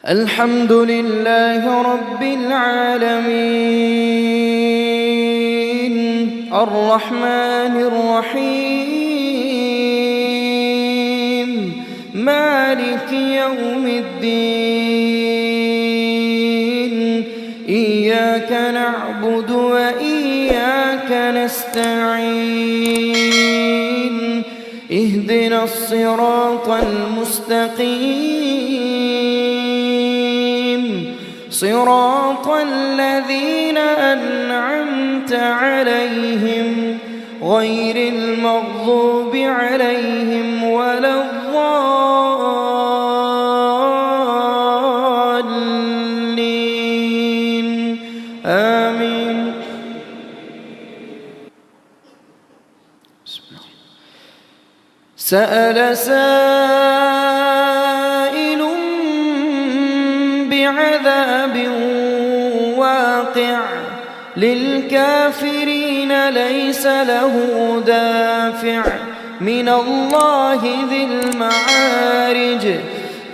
الحمد لله رب العالمين الرحمن الرحيم مالك يوم الدين إياك نعبد وإياك نستعين اهدنا الصراط المستقيم صراط الذين أنعمت عليهم غير المغضوب عليهم ولا الضالين آمين. سأل سائل بعذاب واقع للكافرين ليس له دافع من الله ذي المعارج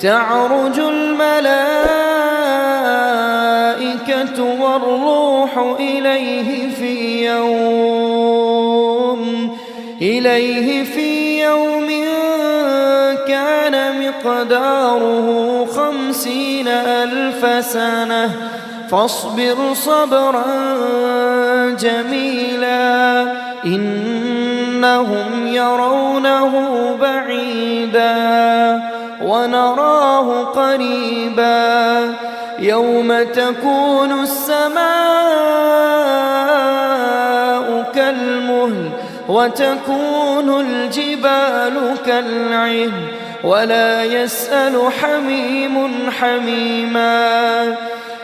تعرج الملائكة والروح إليه في يوم كان مقداره 50,000 سنة فاصبر صبرا جميلا إنهم يرونه بعيدا ونراه قريبا يوم تكون السماء كالمهل وتكون الجبال كالعهن ولا يسأل حميم حميما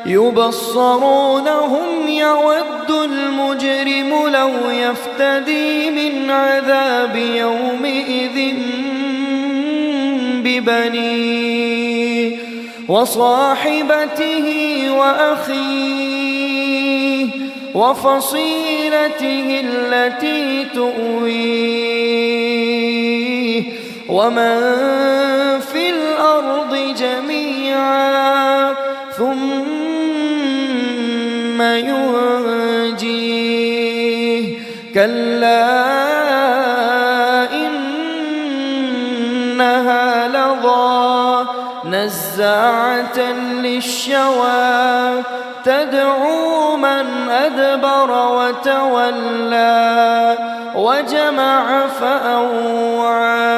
يبصرونهم يود المجرم لو يفتدي من عذاب يومئذ ببنيه وصاحبته وأخيه وفصيلته التي تؤويه ومن في الأرض جميعا ثم ينجيه كلا إنها لظى نزاعة للشوى تدعو من أدبر وتولى وجمع فأوعى